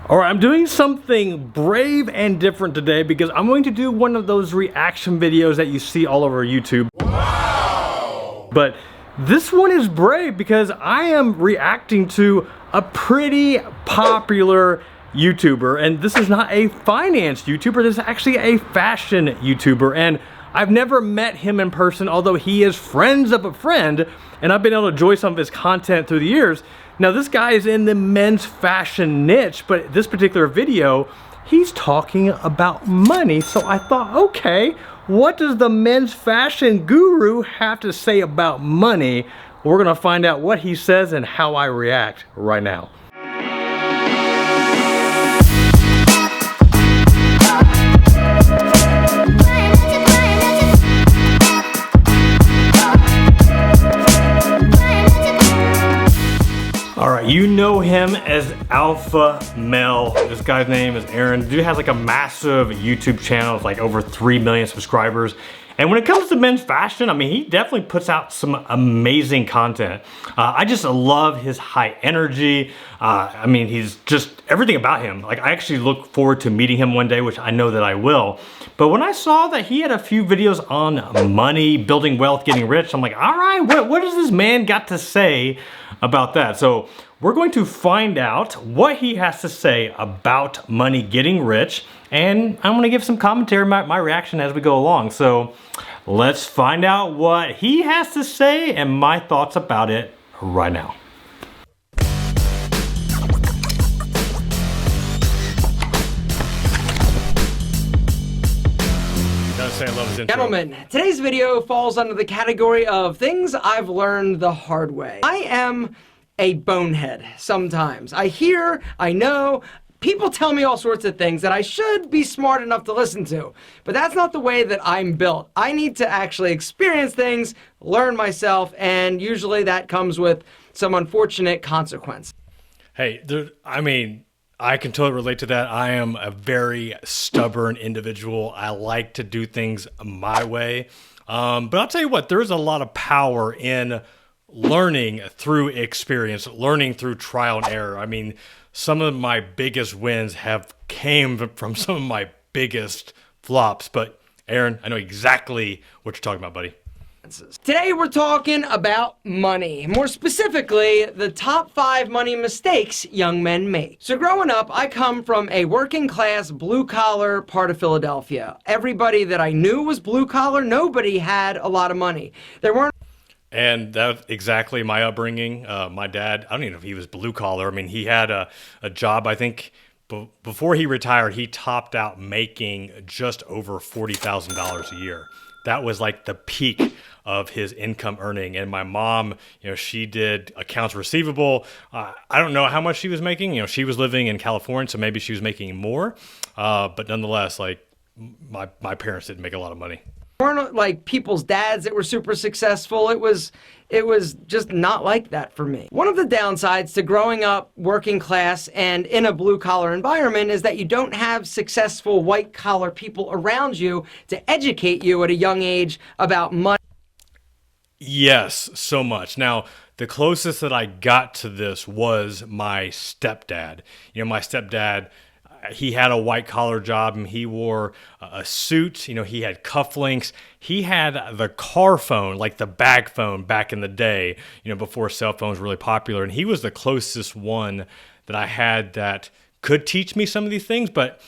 All right, I'm doing something brave and different today because I'm going to do one of those reaction videos that you see all over YouTube. Wow! But this one is brave because I am reacting to a pretty popular YouTuber, and this is not a finance YouTuber, this is actually a fashion YouTuber, and I've never met him in person, although he is friends of a friend, and I've been able to enjoy some of his content through the years. Now this guy is in the men's fashion niche, but this particular video, he's talking about money. So I thought, okay, what does the men's fashion guru have to say about money? We're gonna find out what he says and how I react right now. You know him as Alpha Male. This guy's name is Aaron. Dude has like a massive YouTube channel with like over 3 million subscribers. And when it comes to men's fashion, I mean, he definitely puts out some amazing content. I just love his high energy. I mean, he's just everything about him. Like, I actually look forward to meeting him one day, which I know that I will. But when I saw that he had a few videos on money, building wealth, getting rich, I'm like, all right, what does this man got to say about that? So we're going to find out what he has to say about money, getting rich, and I'm gonna give some commentary, my reaction as we go along. So let's find out what he has to say and my thoughts about it right now. Gentlemen, today's video falls under the category of things I've learned the hard way. I am a bonehead sometimes. I hear, I know, people tell me all sorts of things that I should be smart enough to listen to, but that's not the way that I'm built. I need to actually experience things, learn myself, and usually that comes with some unfortunate consequence. Hey, I mean, I can totally relate to that. I am a very stubborn individual. I like to do things my way. But I'll tell you what, there's a lot of power in learning through experience, learning through trial and error. I mean, some of my biggest wins have came from some of my biggest flops. But Aaron, I know exactly what you're talking about, buddy. Today we're talking about money. More specifically, the top 5 money mistakes young men make. So growing up, I come from a working class, blue collar part of Philadelphia. Everybody that I knew was blue collar. Nobody had a lot of money. There weren't. And that's exactly my upbringing. My dad, I don't even know if he was blue collar. I mean, he had a job, I think, before he retired, he topped out making just over $40,000 a year. That was like the peak of his income earning. And my mom, you know, she did accounts receivable. I don't know how much she was making. You know, she was living in California, so maybe she was making more. But nonetheless, like my parents didn't make a lot of money. Weren't like people's dads that were super successful. It was just not like that for me. One of the downsides to growing up working class and in a blue collar environment is that you don't have successful white collar people around you to educate you at a young age about money. Yes, so much. Now, the closest that I got to this was my stepdad. You know, my stepdad, he had a white collar job and he wore a suit. You know, he had cufflinks. He had the car phone, like the bag phone back in the day, you know, before cell phones were really popular. And he was the closest one that I had that could teach me some of these things, but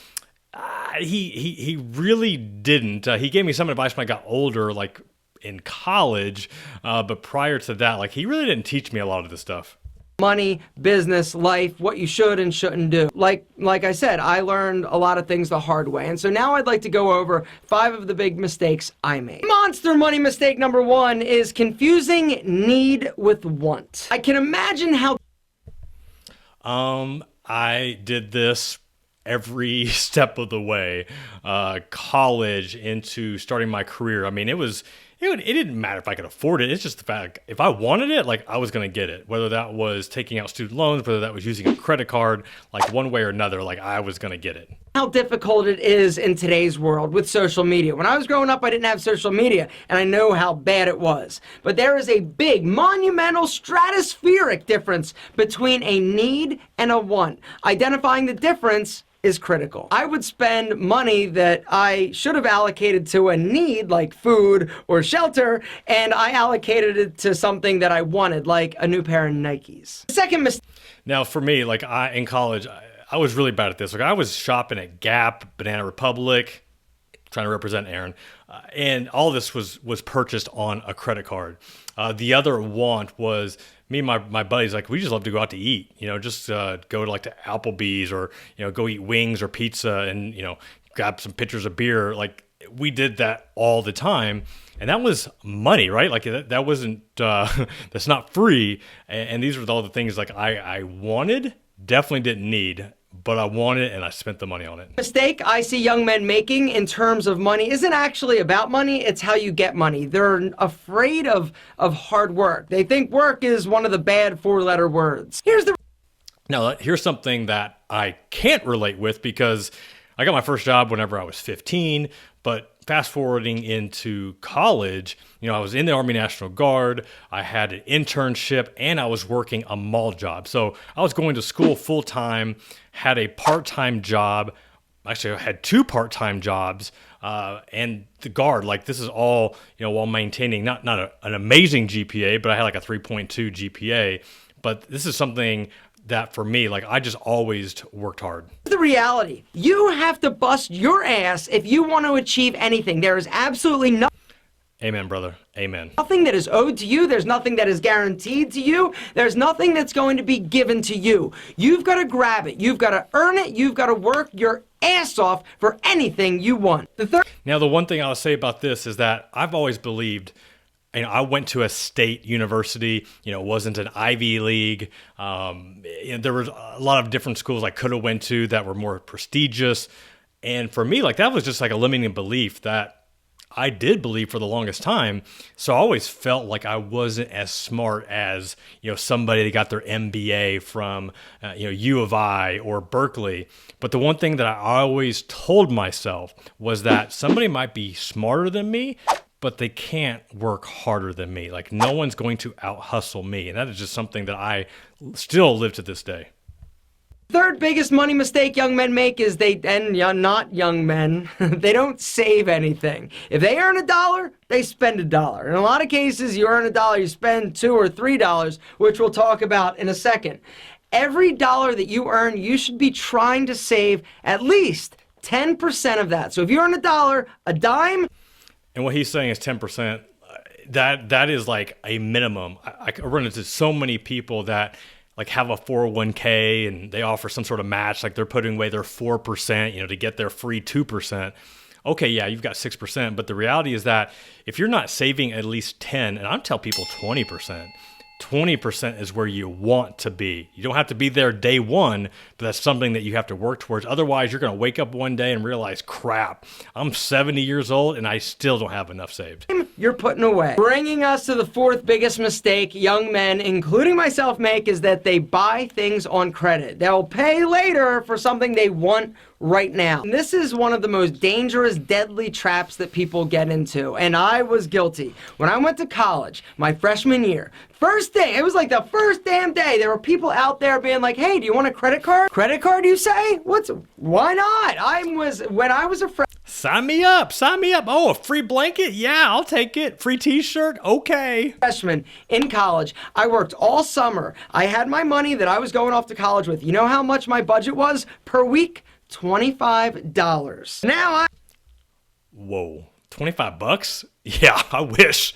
he really didn't. He gave me some advice when I got older, like in college, but prior to that, like he really didn't teach me a lot of this stuff. Money, business, life, what you should and shouldn't do. Like I said, I learned a lot of things the hard way. And so now I'd like to go over 5 of the big mistakes I made. Monster money mistake number 1 is confusing need with want. I can imagine how I did this every step of the way, college into starting my career. I mean, it was it didn't matter if I could afford it. It's just the fact, if I wanted it, like I was going to get it. Whether that was taking out student loans, whether that was using a credit card, like one way or another, like I was going to get it. How difficult it is in today's world with social media. When I was growing up, I didn't have social media, and I know how bad it was. But there is a big, monumental, stratospheric difference between a need and a want. Identifying the difference is critical. I would spend money that I should have allocated to a need like food or shelter, and I allocated it to something that I wanted, like a new pair of Nikes. Second mistake. Now for me, like in college, I was really bad at this. Like I was shopping at Gap, Banana Republic, trying to represent Aaron, and all this was purchased on a credit card. The other want was me and my buddies, like we just love to go out to eat, just go to like to Applebee's or, go eat wings or pizza and, grab some pitchers of beer. Like we did that all the time. And that was money, right? Like that wasn't, that's not free. And these were all the things like I wanted, definitely didn't need, but I wanted it and I spent the money on it. Mistake I see young men making in terms of money isn't actually about money, it's how you get money. They're afraid of hard work. They think work is one of the bad four-letter words. Now, here's something that I can't relate with because I got my first job whenever I was 15, but fast forwarding into college, I was in the Army National Guard, I had an internship, and I was working a mall job. So I was going to school full time, had a part-time job. Actually, I had two part-time jobs, and the Guard. Like this is all, while maintaining not an amazing GPA, but I had like a 3.2 GPA. But this is something that for me, like I just always worked hard. The reality, you have to bust your ass if you want to achieve anything. There is absolutely nothing. Amen, brother. Amen. Nothing that is owed to you. There's nothing that is guaranteed to you. There's nothing that's going to be given to you. You've got to grab it. You've got to earn it. You've got to work your ass off for anything you want. Now, the one thing I'll say about this is that I've always believed, I went to a state university, it wasn't an Ivy League. There was a lot of different schools I could have went to that were more prestigious. And for me, like that was just like a limiting belief that I did believe for the longest time. So I always felt like I wasn't as smart as, somebody that got their MBA from, U of I or Berkeley. But the one thing that I always told myself was that somebody might be smarter than me, but they can't work harder than me. Like no one's going to out-hustle me. And that is just something that I still live to this day. Third biggest money mistake young men make is not young men, they don't save anything. If they earn $1, they spend $1. In a lot of cases, you earn $1, you spend $2 or $3, which we'll talk about in a second. Every dollar that you earn, you should be trying to save at least 10% of that. So if you earn $1, a dime. And what he's saying is 10%. That is like a minimum. I run into so many people that like have a 401k and they offer some sort of match, like they're putting away their 4%, to get their free 2%. Okay, yeah, you've got 6%, but the reality is that if you're not saving at least 10, and I tell people 20%, 20% is where you want to be. You don't have to be there day one, but that's something that you have to work towards. Otherwise, you're going to wake up one day and realize, crap, I'm 70 years old and I still don't have enough saved. You're putting away. Bringing us to the fourth biggest mistake young men, including myself, make is that they buy things on credit. They'll pay later for something they want right now. And this is one of the most dangerous, deadly traps that people get into. And I was guilty. When I went to college, my freshman year, first day, it was like the first damn day, there were people out there being like, hey, do you want a credit card? Credit card, you say? Why not? When I was a freshman. Sign me up. Oh, a free blanket? Yeah, I'll take it. Free t-shirt? Okay. Freshman in college, I worked all summer. I had my money that I was going off to college with. You know how much my budget was per week? $25. Now Whoa, 25 bucks? Yeah, I wish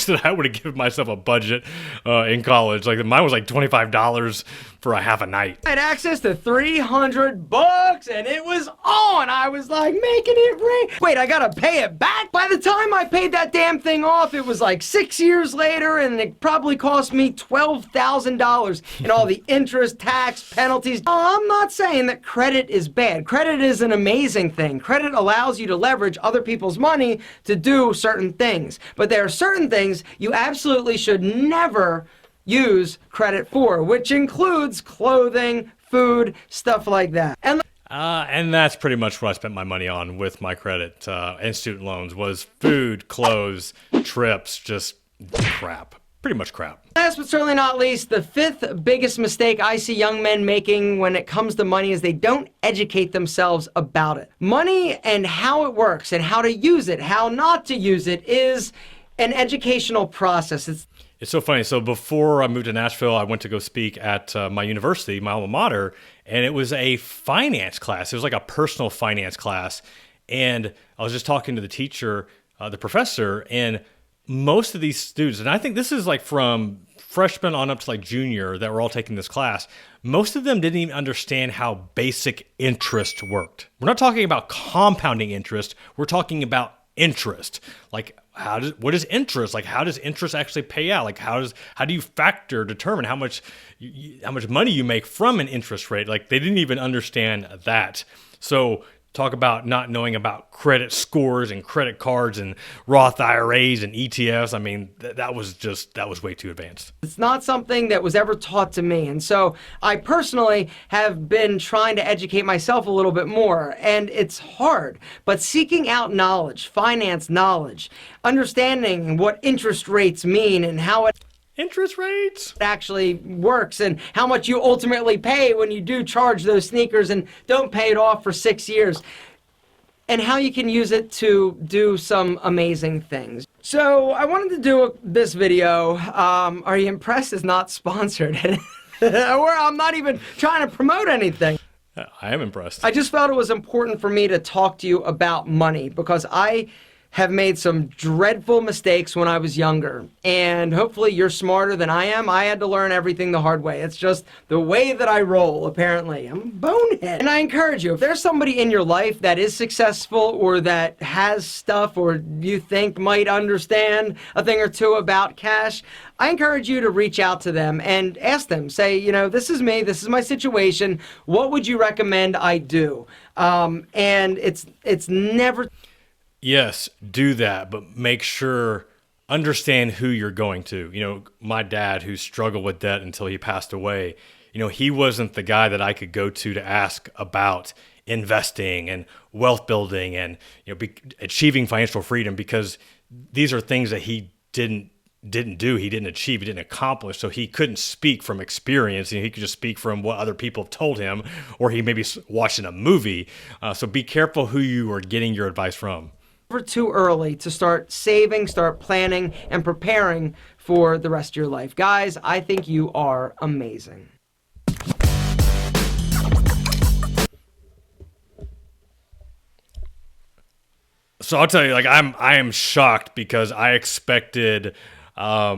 that I would have given myself a budget in college. Like mine was like $25 for a half a night. I had access to $300 and it was on. I was like making it rain. Wait, I gotta pay it back? By the time I paid that damn thing off, it was like 6 years later, and it probably cost me $12,000 in all the interest, tax, penalties. I'm not saying that credit is bad. Credit is an amazing thing. Credit allows you to leverage other people's money to do certain things. But there are certain things you absolutely should never use credit for, which includes clothing, food, stuff like that. And that's pretty much what I spent my money on with my credit and student loans, was food, clothes, trips, just crap. Pretty much crap. Last but certainly not least, the fifth biggest mistake I see young men making when it comes to money is they don't educate themselves about it. Money and how it works and how to use it, how not to use it, is an educational process. It's so funny. So before I moved to Nashville, I went to go speak at my university, my alma mater, and it was a finance class. It was like a personal finance class. And I was just talking to the teacher, the professor, and most of these students, and I think this is like from freshman on up to like junior that were all taking this class, most of them didn't even understand how basic interest worked. We're not talking about compounding interest. We're talking about interest. Like, what is interest? Like, how does interest actually pay out? Like, how do you determine how much money you make from an interest rate? Like, they didn't even understand that. So talk about not knowing about credit scores and credit cards and Roth IRAs and ETFs. I mean, that was way too advanced. It's not something that was ever taught to me. And so I personally have been trying to educate myself a little bit more, and it's hard. But seeking out knowledge, finance knowledge, understanding what interest rates mean and how it interest rates actually works, and how much you ultimately pay when you do charge those sneakers and don't pay it off for 6 years, and how you can use it to do some amazing things. So I wanted to do this video. Are You Impressed is not sponsored, or I'm not even trying to promote anything. I am impressed. I just felt it was important for me to talk to you about money, because I have made some dreadful mistakes when I was younger, and hopefully you're smarter than I am. I had to learn everything the hard way. It's just the way that I roll, apparently. I'm a bonehead. And I encourage you, if there's somebody in your life that is successful or that has stuff or you think might understand a thing or two about cash, I encourage you to reach out to them and ask them, say, you know, this is me, this is my situation, what would you recommend I do? And it's never... Yes, do that, but make sure, understand who you're going to. You know, my dad, who struggled with debt until he passed away, you know, he wasn't the guy that I could go to ask about investing and wealth building and, you know, achieving financial freedom, because these are things that he didn't do, he didn't achieve, he didn't accomplish. So he couldn't speak from experience. You know, he could just speak from what other people have told him, or he maybe watched in a movie. So be careful who you are getting your advice from. Never too early to start saving, start planning, and preparing for the rest of your life. Guys, I think you are amazing. So I'll tell you, like, I am shocked, because I expected a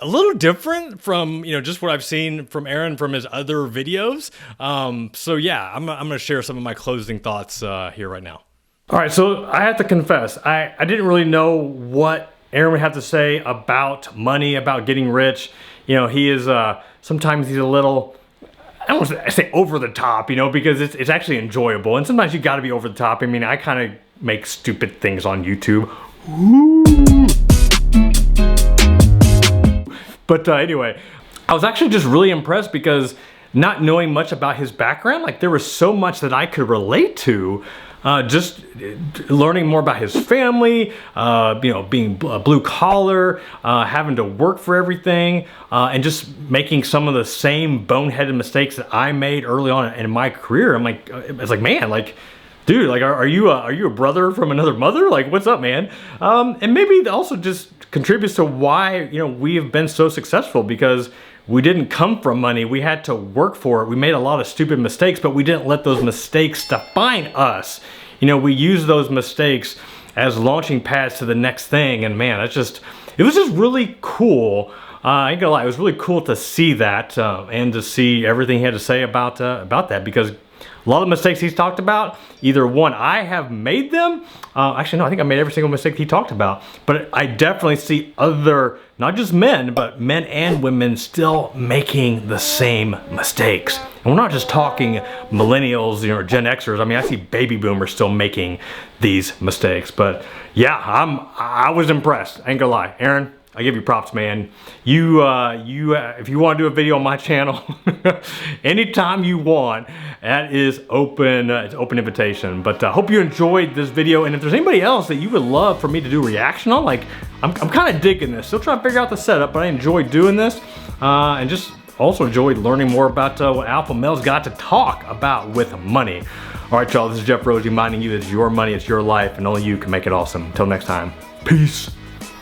little different from, you know, just what I've seen from Aaron from his other videos. So yeah, I'm going to share some of my closing thoughts here right now. All right, so I have to confess, I didn't really know what Aaron would have to say about money, about getting rich. You know, he is, sometimes he's a little, I don't want to say over the top, you know, because it's actually enjoyable. And sometimes you got to be over the top. I mean, I kind of make stupid things on YouTube. But anyway, I was actually just really impressed, because not knowing much about his background, like, there was so much that I could relate to. Just learning more about his family, you know, being blue collar, having to work for everything, and just making some of the same boneheaded mistakes that I made early on in my career. I'm like, it's like, man, like, dude, like, are you a brother from another mother? Like, what's up, man? And maybe it also just contributes to why, you know, we have been so successful, because we didn't come from money. We had to work for it. We made a lot of stupid mistakes, but we didn't let those mistakes define us. You know, we use those mistakes as launching pads to the next thing. And man, it was just really cool I ain't gonna lie, it was really cool to see that and to see everything he had to say about that, because a lot of the mistakes he's talked about, either one, I have made them. Actually, no, I think I made every single mistake he talked about. But I definitely see other, not just men, but men and women still making the same mistakes. And we're not just talking millennials, or Gen Xers. I mean, I see baby boomers still making these mistakes. But yeah, I was impressed. I ain't gonna lie. Aaron, I give you props, man. If you want to do a video on my channel, anytime you want, that is open. It's open invitation. But I hope you enjoyed this video. And if there's anybody else that you would love for me to do a reaction on, like, I'm kind of digging this. Still trying to figure out the setup, but I enjoy doing this, and just also enjoyed learning more about what alpha males got to talk about with money. All right, y'all. This is Jeff Rose reminding you that it's your money, it's your life, and only you can make it awesome. Until next time, peace.